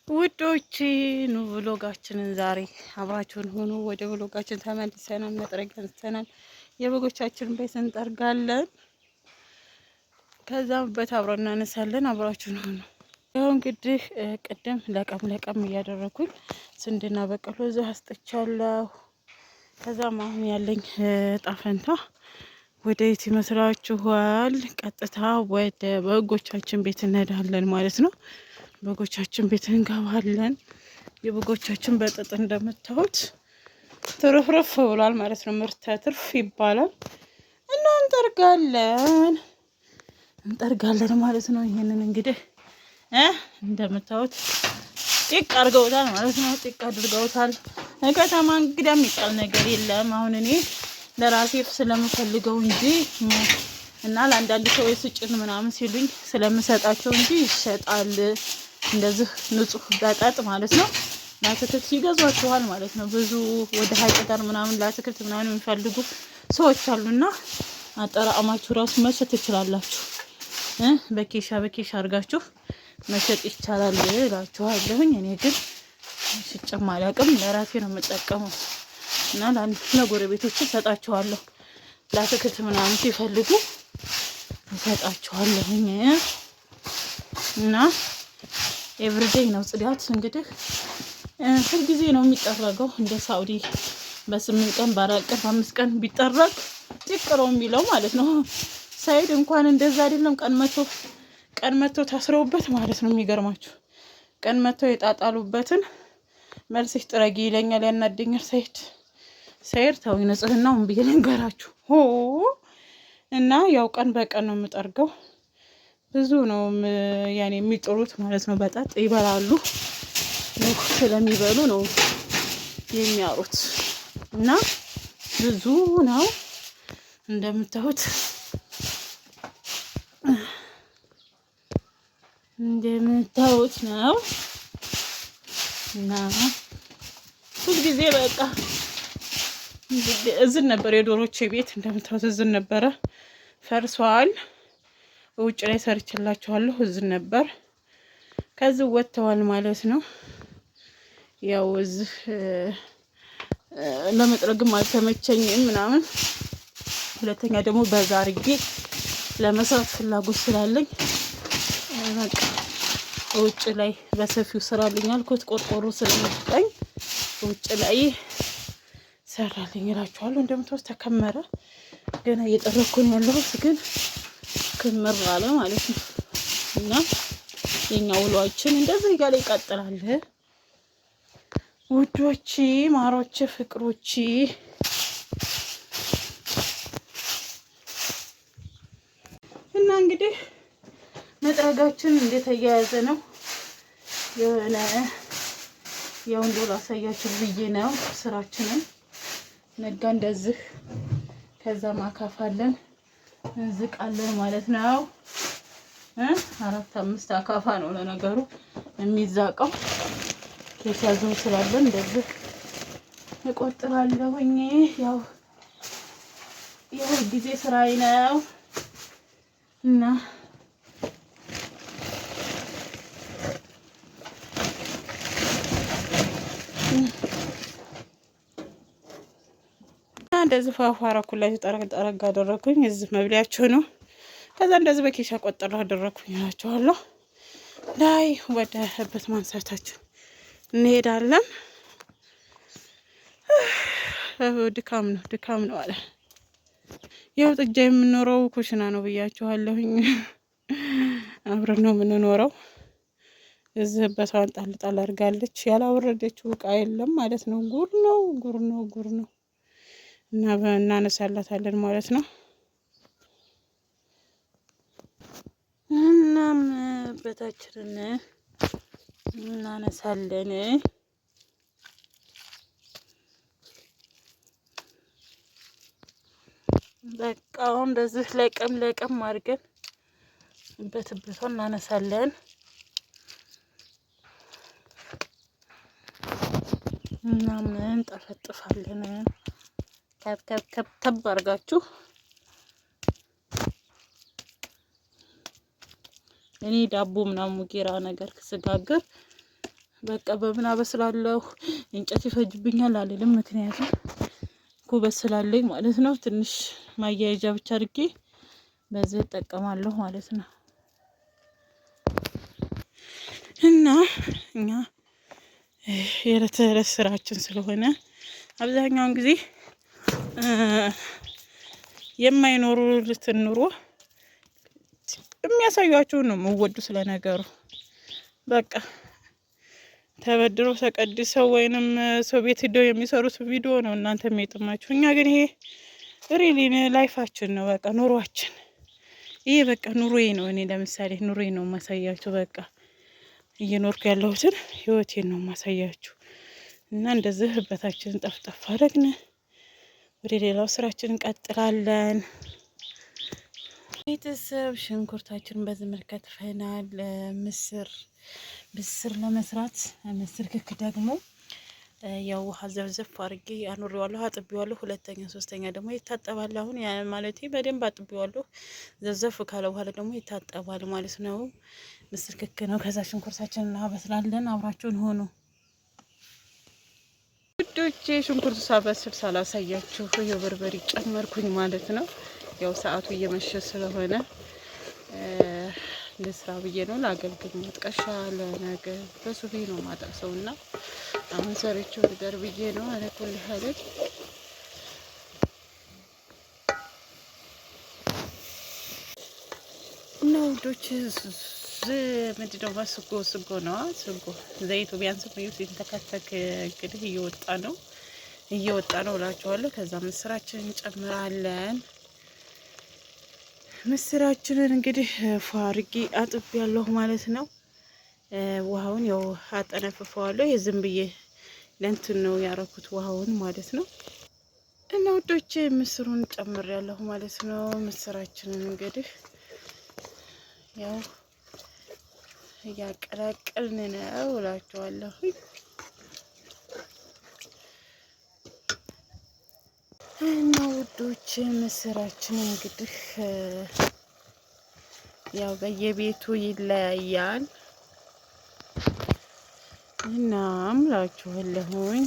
ውዶች ኑ ብሎጋችንን ዛሬ አብራችሁን ሆኖ ወደ ብሎጋችን ተመልሰናል። መጥረጊያ አንስተናል። የበጎቻችንን ቤት እንጠርጋለን። ከዛም በት አብረን እናነሳለን። አብራችሁን ሆኖ ያው እንግዲህ ቅድም ለቀም እያደረኩኝ ስንዴና በቀሎ እዛ አስጥቻለሁ። ከዛም አሁን ያለኝ ጣፈንታ ወደ የት ይመስላችኋል? ቀጥታ ወደ በጎቻችን ቤት እንሄዳለን ማለት ነው። በጎቻችን ቤት እንገባለን። የበጎቻችን በጥጥ እንደምታዩት ትርፍርፍ ብሏል ማለት ነው። ምርተ ትርፍ ይባላል እና እንጠርጋለን ማለት ነው። ይሄንን እንግዲህ እንደምታዩት ጢቅ አድርገውታል ማለት ነው። ጢቅ አድርገውታል። ከተማ እንግዲህ የሚጣል ነገር የለም። አሁን እኔ ለራሴ ስለምፈልገው እንጂ እና ለአንዳንድ ሰዎች ስጭን ምናምን ሲሉኝ ስለምሰጣቸው እንጂ ይሸጣል። እንደዚህ ንጹህ በጠጥ ማለት ነው። ለአትክልት ይገዟችኋል ማለት ነው። ብዙ ወደ ሀይቅ ዳር ምናምን ለአትክልት ምናምን የሚፈልጉ ሰዎች አሉና አጠራቅማችሁ ራሱ መሸጥ ትችላላችሁ። በኬሻ አድርጋችሁ መሸጥ ይቻላል እላችኋለሁኝ። እኔ ግን ሽጬም አላውቅም። ለራሴ ነው የምጠቀመው እና ለጎረቤቶች እሰጣችኋለሁ። ለአትክልት ምናምን ሲፈልጉ እሰጣችኋለሁኝ እና ኤቭሪዴይ ነው ጽዳት። እንግዲህ ሁልጊዜ ነው የሚጠረገው። እንደ ሳኡዲ በ8 ቀን በ4 ቀን በ5 ቀን ቢጠረግ ጥቅረው የሚለው ማለት ነው። ሳይድ እንኳን እንደዛ አይደለም። ቀን መቶ ታስረውበት ማለት ነው። የሚገርማችሁ ቀን መቶ የጣጣሉበትን መልስሽ ጥረጊ ይለኛል፣ ያናደኛል። ሳይድ ተው ንጽህናውን ብዬ ልንገራችሁ እና ያው ቀን በቀን ነው የምጠርገው። ብዙ ነው ያኔ የሚጥሩት ማለት ነው። በጠጥ ይበላሉ። ስለሚበሉ ነው የሚያሩት እና ብዙ ነው እንደምታዩት ነው እና ሁልጊዜ በቃ እዝን ነበር የዶሮቼ ቤት እንደምታዩት እዝን ነበረ፣ ፈርሷል። ውጭ ላይ ሰርችላችኋለሁ። እዚህ ነበር፣ ከዚህ ወጥተዋል ማለት ነው። ያው እዚህ ለመጥረግም አልተመቸኝም ምናምን። ሁለተኛ ደግሞ በዛ አድርጌ ለመስራት ፍላጎት ስላለኝ በቃ ውጭ ላይ በሰፊው ስራልኝ አልኩት። ቆርቆሮ ስለመጣኝ ውጭ ላይ ሰራልኝ እላችኋለሁ። እንደምታውስ ተከመረ። ገና እየጠረኩኝ ያለሁት ግን ክምር አለ ማለት ነው። እና የኛ ውሏችን እንደዚህ እያለ ይቀጥላል። ውዶች፣ ማሮች፣ ፍቅሮች እና እንግዲህ መጥረጋችን እንደተያያዘ ነው። የሆነ ያው እንደው ላሳያችሁ ብዬ ነው ስራችንን። ነጋ እንደዚህ ከዛ ማካፋለን እንዝቃለን ማለት ነው። 4-5 አካፋ ነው ለነገሩ የሚዛቀው። ኬስ ያዘው ስላለን እንደዚህ እቆጥራለሁኝ። ያው ጊዜ ስራዬ ነው እና እንደዚህ ፋፋራኩላችሁ ጠረግ አደረኩኝ። እዚህ መብሊያችሁ ነው። ከዛ እንደዚህ በኬሻ ቆጥራ አደረኩኝ እላችኋለሁ። ላይ ወደ ህበት ማንሳታችን እንሄዳለን። ድካም ነው አለ። ያው ጥጃ የምንኖረው ኩሽና ነው ብያችኋለሁኝ። አብረን ነው የምንኖረው። እዚህ ህበቷን ጣል አድርጋለች። ያላወረደችው እቃ የለም ማለት ነው። ጉር ነው እና እናነሳላታለን ማለት ነው። እናም በታችንን እናነሳለን። በቃ እንደዚህ ለቀም አድርገን በትበቷን እናነሳለን። እናም እንጠፈጥፋለን። ከብ አድርጋችሁ እኔ ዳቦ ምናምን ሙጌራ ነገር ስጋግር በቃ በምን አበስላለሁ እንጨት ይፈጅብኛል አልልም። ምክንያቱም ኩበት ስላለኝ ማለት ነው። ትንሽ ማያያዣ ብቻ አድርጌ በዚህ እጠቀማለሁ ማለት ነው። እና እኛ የዕለት ተዕለት ስራችን ስለሆነ አብዛኛውን ጊዜ የማይኖሩትን ኑሮ የሚያሳዩአችሁን ነው የምወዱ ስለነገሩ በቃ ተበድሮ ተቀድሰው ወይንም ሰው ቤት ሄደው የሚሰሩት ቪዲዮ ነው እናንተ የሚጥማችሁ። እኛ ግን ይሄ ሪሊ ላይፋችን ነው፣ በቃ ኑሯችን። ይሄ በቃ ኑሮዬ ነው። እኔ ለምሳሌ ኑሮዬ ነው ማሳያችሁ። በቃ እየኖርኩ ያለሁትን ህይወቴን ነው ማሳያችሁ። እና እንደዚህ ህበታችንን ጠፍጠፍ አደረግን፣ ወደ ሌላው ስራችን እንቀጥላለን። ቤተሰብ ሽንኩርታችንን በዚህ መልክ ከትፈናል። ምስር ለመስራት ምስር ክክ ደግሞ ያው ውሃ ዘብዘፍ አድርጌ አኑሬዋለሁ፣ አጥቤዋለሁ። ሁለተኛ ሶስተኛ ደግሞ ይታጠባል። አሁን ያ ማለቴ በደንብ አጥቤዋለሁ። ዘብዘፍ ካለ በኋላ ደግሞ ይታጠባል ማለት ነው። ምስር ክክ ነው። ከዛ ሽንኩርታችንን እናበስላለን። አብራችሁን ሆኑ ውዶቼ። ሽንኩርቱ ሳበስል ሳላሳያችሁ የበርበሬ ጨመርኩኝ ማለት ነው። ያው ሰዓቱ እየመሸ ስለሆነ ለስራ ብዬ ነው፣ ለአገልግል መጥቀሻ ለነገ በሱፊ ነው ማጠቅሰው እና አሁን ሰርቼው ልደር ብዬ ነው። አለኩል ሀለት እና ውዶች ምንድነው ስጎ ነው። ስጎ ዘይቱ ቢያንስ ነው ሲንተከተክ እንግዲህ እየወጣ ነው እላችኋለሁ። ከዛ ምስራችንን እንጨምራለን። ምስራችንን እንግዲህ ፏርጌ አጥብ ያለሁ ማለት ነው። ውሃውን ያው አጠነፍፈዋለሁ። የዝም ብዬ ለእንትን ነው ያረኩት ውሃውን ማለት ነው። እና ውዶቼ ምስሩን ጨምር ያለሁ ማለት ነው። ምስራችንን እንግዲህ ያው እያቀላቀልን ነው እላችኋለሁ። እና ውዶች ምስራችን እንግዲህ ያው በየቤቱ ይለያያል። እና እምላችኋለሁኝ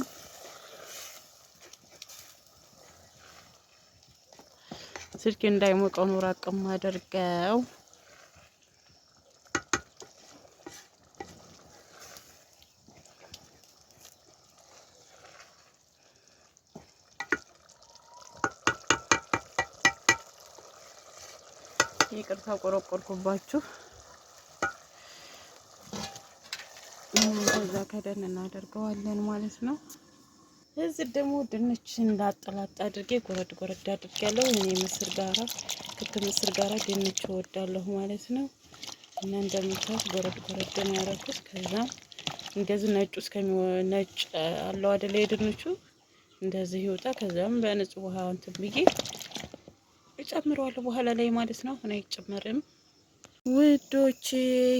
ስልክ እንዳይሞቀው ነው ራቅም አድርገው። ይቅርታ ቆረቆርኩባችሁ። ከዛ ከደን እናደርገዋለን ማለት ነው። እዚህ ደግሞ ድንች እንዳጠላጣ አድርጌ ጎረድ አድርጌያለሁ። እኔ ምስር ጋራ ድንች እወዳለሁ ማለት ነው። እና እንደምታውቁ ጎረድ ነው ያደረኩት። ከዛ እንደዚህ ነጭ አለው አይደለ የድንቹ እንደዚህ ይወጣ። ከዛም በንጹህ ውሃ እንትን ብዬ እጨምረዋለሁ በኋላ ላይ ማለት ነው። እኔ አይጨመርም ውዶቼ፣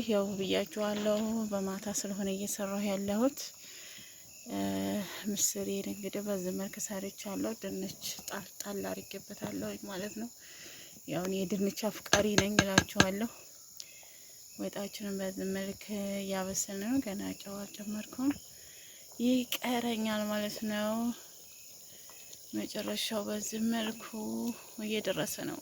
ያው ብያችኋለሁ። በማታ ስለሆነ እየሰራሁ ያለሁት ምስሬን እንግዲህ በዚህ መልክ ሰርቻለሁ። ድንች ጣል አድርጌበታለሁ ማለት ነው። ያው እኔ የድንች አፍቃሪ ነኝ እላችኋለሁ። ወጣችንን በዚህ መልክ እያበሰልን ነው። ገና ጨው አልጨመርኩም፣ ይቀረኛል ማለት ነው። መጨረሻው በዚህ መልኩ እየደረሰ ነው።